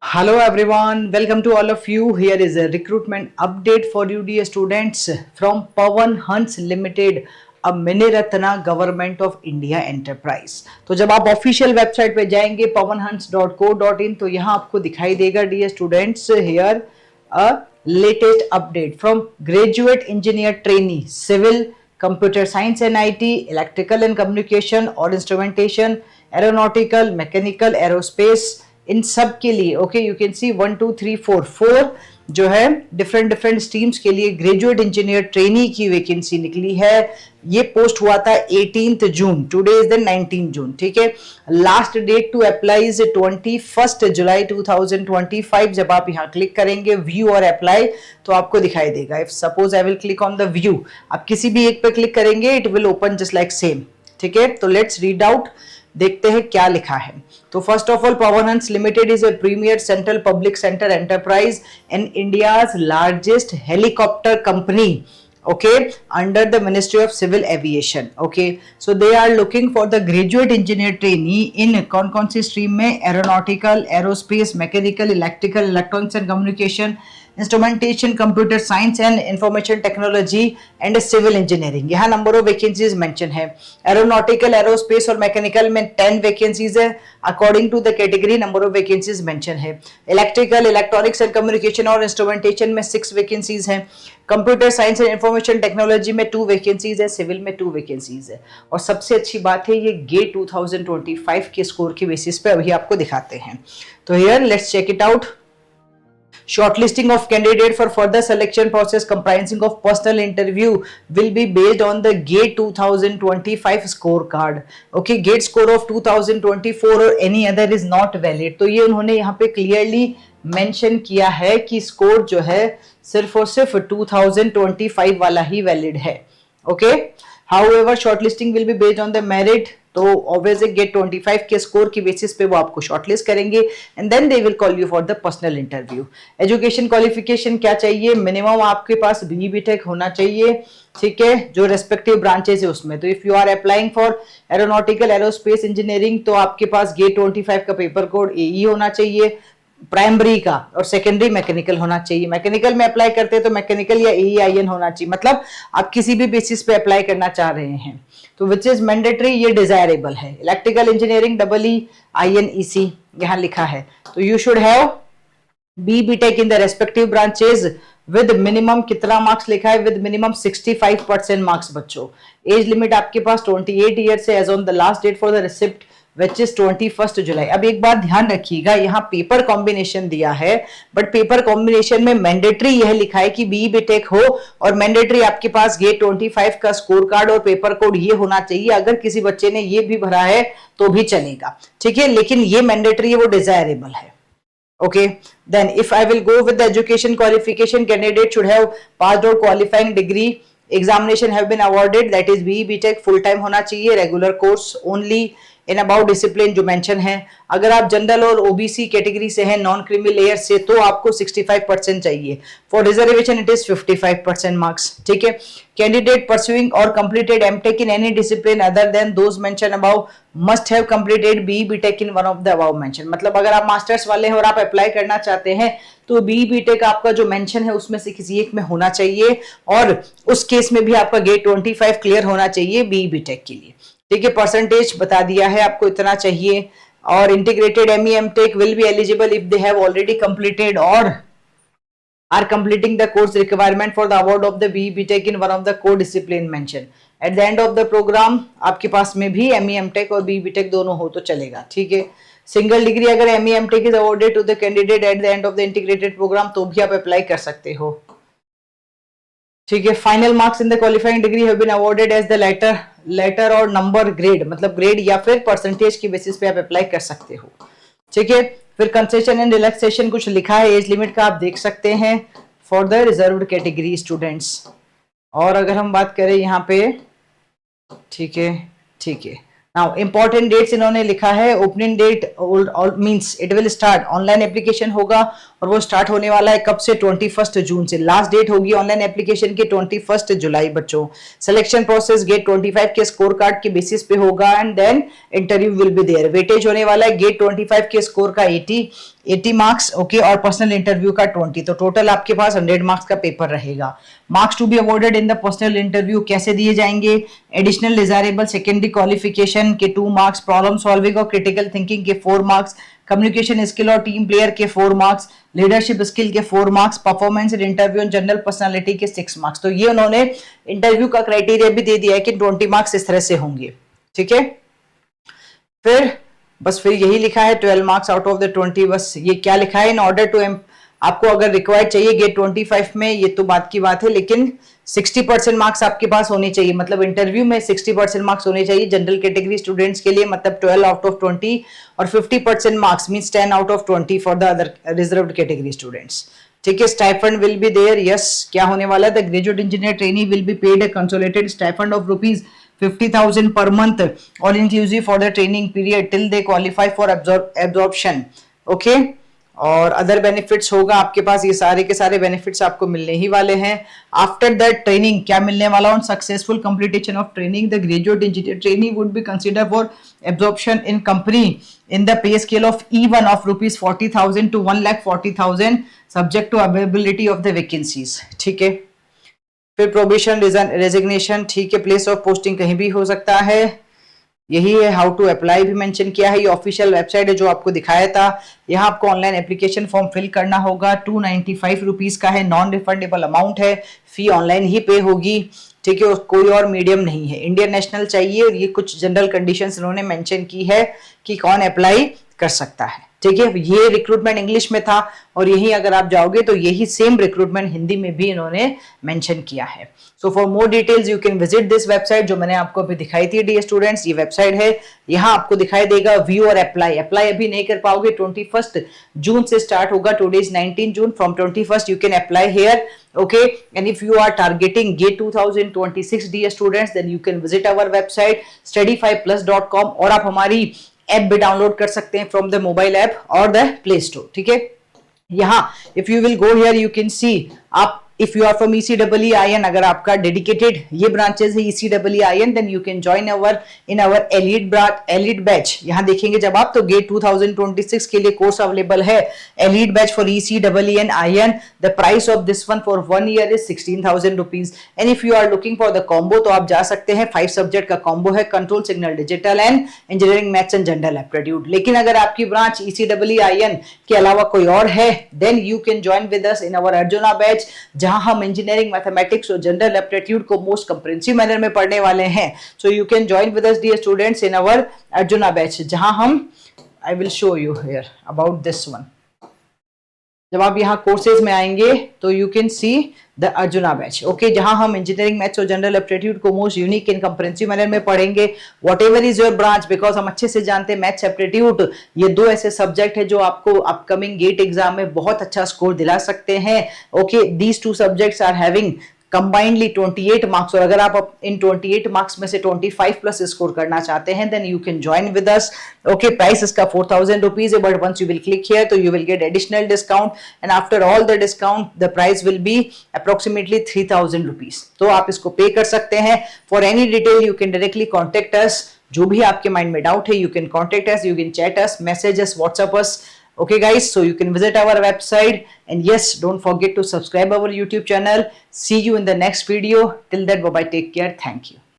Hello everyone, welcome to all of you. Here is a recruitment update for you dear students from Pawan Hans Limited, a mini Ratna Government of India Enterprise. तो जब आप official website पे जाएंगे pawanhans.co.in तो यहाँ आपको दिखाई देगा dear students here a latest update from graduate engineer trainee civil computer science and IT electrical and communication और इंस्ट्रूमेंटेशन एरोनॉटिकल मैकेनिकल एरोस्पेस इन सब के लिए ओके यू कैन सी 1 2 3 4 जो है डिफरेंट स्ट्रीम्स के लिए ग्रेजुएट इंजीनियर ट्रेनी की वैकेंसी निकली है। ये पोस्ट हुआ था 18 June, today is the 19 June, ठीक है। Last date to apply is 21 July 2025। जब आप यहाँ क्लिक करेंगे व्यू और अप्लाई तो आपको दिखाई देगा। If suppose I will click on the view, आप किसी भी एक पे क्लिक करेंगे it will open just like same, ठीक है। तो लेट्स रीड आउट, देखते हैं क्या लिखा है। तो first of all Pawan Hans limited is a premier central public sector enterprise and India's largest helicopter company, okay, under the Ministry of Civil Aviation, okay, so they are looking for the graduate engineer trainee in कौन सी stream में, aeronautical, aerospace, mechanical, electrical, electronics and communication, instrumentation, computer science and information technology and civil engineering. यहाँ number of vacancies mention है। Aeronautical, aerospace और mechanical में 10 vacancies है according to the category. Number of vacancies mention है। Electrical, electronics and communication और instrumentation में 6 vacancies हैं। Computer science and information technology में 2 वैकेंसीज है। सिविल में 2 वैकेंसीज है। और सबसे अच्छी बात है ये गेट 2025 के स्कोर के बेसिस पे अभी आपको दिखाते हैं। तो here let's check it out. Shortlisting of candidate for further selection process comprising of personal interview will be based on the GATE 2025 scorecard. Okay, GATE score of 2024 or any other is not valid. तो ये उन्होंने यहाँ पे clearly mention किया है कि score जो है सिर्फ और सिर्फ 2025 वाला ही वैलिड है। Okay, however shortlisting will be based on the merit, तो ऑब्वियसली गेट 25 के स्कोर की बेसिस पे वो आपको शॉर्टलिस्ट करेंगे and then they will call you for the personal interview. Education qualification क्या चाहिए, मिनिमम आपके पास BE BTech होना चाहिए, ठीक है, जो रेस्पेक्टिव ब्रांचेस है उसमें। तो if you are applying for aeronautical aerospace engineering तो आपके पास गेट 25 का पेपर कोड AE होना चाहिए प्राइमरी का, और सेकेंडरी मैकेनिकल होना चाहिए। मैकेनिकल में अप्लाई करते हैं तो मैकेनिकल या AEIN होना चाहिए, मतलब आप किसी भी बेसिस पे अप्लाई करना चाह रहे हैं तो विच इज मैंडेटरी, ये डिजायरेबल है। इलेक्ट्रिकल इंजीनियरिंग EEINEC यहाँ लिखा है। तो you should have BE BTech in the respective branches with minimum, कितना मार्क्स लिखा है, विद मिनिमम 65% मार्क्स बच्चों। एज लिमिट आपके पास 28 ईयर्स है age on the last date for the receipt which is 21 July. अब एक बात ध्यान रखिएगा, यहाँ पेपर कॉम्बिनेशन दिया है बट पेपर कॉम्बिनेशन में मैंडेटरी यह लिखा है कि BE BTech हो और मैंडेटरी आपके पास गेट 25 का स्कोर कार्ड और पेपर कोड ये होना चाहिए। अगर किसी बच्चे ने ये भी भरा है तो भी चलेगा, ठीक है, लेकिन ये मैंडेटरी है, वो डिजायरेबल है। Okay, then if I will go with the education qualification, candidate should have passed out qualifying degree, examination have been awarded, that is BE BTech full time होना चाहिए, regular course only in about discipline जो mention है। अगर आप general और OBC category से हैं, non creamy layer से, तो आपको 65% चाहिए। For reservation it is 55% marks, ठीक है। कैंडिडेट परस्यूइंग और completed MTech in any discipline other than those mention above must have completed BE BTech in one of the above mention. मतलब अगर आप मास्टर्स वाले हैं और आप अप्लाई करना चाहते हैं तो BE BTech आपका जो मेंशन है उसमें से किसी एक में होना चाहिए, और उस केस में भी आपका गेट 25 क्लियर होना चाहिए BE BTech के लिए, ठीक है। परसेंटेज बता दिया है आपको, इतना चाहिए। और integrated ME MTech will be eligible if they have already completed or are completing the course requirement for the award of the BE BTech in one of the core discipline mention at the end of the program. आपके पास में भी ME MTech और BE BTech दोनों हो तो चलेगा, ठीक है। सिंगल डिग्री अगर ME MTech is awarded to the candidate at the end of the integrated programme तो भी आप अप्लाई कर सकते हो, ठीक है। Final marks in the qualifying degree have been awarded as the letter और नंबर ग्रेड, मतलब ग्रेड या फिर परसेंटेज की बेसिस पे आप अप्लाई कर सकते हो, ठीक है। फिर कंसेशन एंड रिलैक्सेशन कुछ लिखा है एज लिमिट का, आप देख सकते हैं for the reserved category students. और अगर हम बात करें यहाँ पे, ठीक है, ठीक है। नाउ इंपॉर्टेंट डेट्स इन्होंने लिखा है। Opening date means it will start, online application होगा और वो स्टार्ट होने वाला है कब से, 21 जून से। लास्ट डेट होगी ऑनलाइन एप्लीकेशन की 21 जुलाई बच्चों। सिलेक्शन प्रोसेस गेट 25 के स्कोर कार्ड के बेसिस पे होगा and then interview will be there. Weightage होने वाला है गेट 25 के स्कोर का 80 80 मार्क्स, ओके, और पर्सनल इंटरव्यू का 20, तो टोटल आपके पास 100 मार्क्स का पेपर रहेगा। Marks to be awarded in the personal interview कैसे दिए जाएंगे? एडिशनल डिजायरेबल सेकेंडरी क्वालिफिकेशन के 2 मार्क्स, प्रॉब्लम सॉल्विंग और क्रिटिकल थिंकिंग के 4 मार्क्स, कम्युनिकेशन स्किल और टीम प्लेयर के 4 मार्क्स, लीडरशिप स्किल के 4 marks, performance in interview and general personality के 6 मार्क्स। तो ये उन्होंने इंटरव्यू का क्राइटेरिया भी दे दिया है कि 20 मार्क्स इस तरह से होंगे, ठीक है। फिर बस फिर यही लिखा है 12 मार्क्स आउट ऑफ द 20, बस ये क्या लिखा है, इन ऑर्डर टू आपको अगर रिक्वायर्ड चाहिए गेट 25 में, ये तो बात की बात है, लेकिन 60% मार्क्स आपके पास होने चाहिए, मतलब इंटरव्यू में 60% मार्क्स होने चाहिए जनरल कैटेगरी स्टूडेंट्स के लिए, मतलब 12 आउट ऑफ 20, और 50% marks means 10 out of 20 for the other reserved category students, ठीक है। Stipend will be there, yes, क्या होने वाला है, the graduate engineer trainee will be paid a consolidated stipend of rupees 50,000 per month, all inclusive for the training period till they qualify for absorption, okay। और other benefits होगा आपके पास, ये सारे के सारे बेनिफिट्स आपको मिलने ही वाले हैं। आफ्टर दैट ट्रेनिंग क्या मिलने वाला, on successful completion of training the graduate engineer training would be consider for absorption in company in the pay scale of E1 of rupees 40,000 to 1,40,000 subject to availability of the vacancies, ठीक है। फिर probation resignation, ठीक है, place of posting कहीं भी हो सकता है, यही है। हाउ टू अप्लाई भी मेंशन किया है, ये ऑफिशियल वेबसाइट है जो आपको दिखाया था। यहाँ आपको ऑनलाइन एप्लीकेशन फॉर्म फिल करना होगा, 295 रुपीज का है, नॉन रिफंडेबल अमाउंट है, फी ऑनलाइन ही पे होगी, ठीक है, कोई और मीडियम नहीं है। इंडियन नेशनल चाहिए, और ये कुछ जनरल कंडीशंस इन्होंने मेंशन की है कि कौन अप्लाई कर सकता है, ठीक है। ये रिक्रूटमेंट इंग्लिश में था, और यही अगर आप जाओगे तो यही सेम रिक्रूटमेंट हिंदी में भी इन्होंने मेंशन किया है। So for more details you can visit this website, जो मैंने आपको अभी दिखाई थी डियर स्टूडेंट्स, ये वेबसाइट है। यहाँ आपको दिखाई देगा व्यू और अप्लाई। अप्लाई अभी नहीं कर पाओगे, 21 जून से स्टार्ट होगा, today is 19 June, from 21 you can apply here, okay। And if you are targeting GATE 2026 dear students, then you can visit our website study5plus.com, और आप हमारी ऐप भी डाउनलोड कर सकते हैं फ्रॉम द मोबाइल ऐप और the play store, ठीक है। यहाँ if you will go here you can see, आप if you are from ECEEIN, अगर आपका डेडिकेटेड ये ब्रांचेस है ECEEIN, then you can join in our elite batch. यहाँ देखेंगे जब आप, तो गेट 2026 के लिए कोर्स अवेलेबल है, elite batch for ECEEIN। The price of this one for 1 year is 16,000 rupees. And if you are looking for the combo, तो आप जा सकते हैं, 5 सब्जेक्ट का कॉम्बो है, control signal digital and engineering maths and general aptitude. लेकिन अगर आपकी ब्रांच ECEEIN के अलावा कोई और है, then you can join with us in our Arjuna batch, जहां हम इंजीनियरिंग मैथमेटिक्स और जनरल एप्टीट्यूड को मोस्ट कंप्रेहेंसिव मैनर में पढ़ने वाले हैं। So you can join with us dear students in our Arjuna batch, जहां हम, I will show you here about this one. जब आप यहाँ कोर्सेज में आएंगे तो you can see the Arjuna batch, okay, जहां हम इंजीनियरिंग मैथ्स और जनरल एप्टीट्यूड को most unique in comprehensive manner में पढ़ेंगे, what ever is your branch, because हम अच्छे से जानते हैं मैथ्स एप्टीट्यूड ये 2 ऐसे सब्जेक्ट है जो आपको अपकमिंग गेट एग्जाम में बहुत अच्छा स्कोर दिला सकते हैं, okay. These 2 subjects are having combinedly 28 marks, और अगर आप इन 28 मार्क्स में से 25 प्लस स्कोर करना चाहते हैं, then you can join with us, okay. Price इसका 4,000 रुपीज है, but once you will click here तो you will get additional discount, and after all the discount the price will be approximately 3,000 rupees. तो आप इसको pay कर सकते हैं। For any detail you can directly contact us, जो भी आपके माइंड में डाउट है you can contact us, you can chat us, message us, WhatsApp us, okay guys, so you can visit our website, and yes, don't forget to subscribe our YouTube channel. See you in the next video. Till that, bye bye, take care, thank you.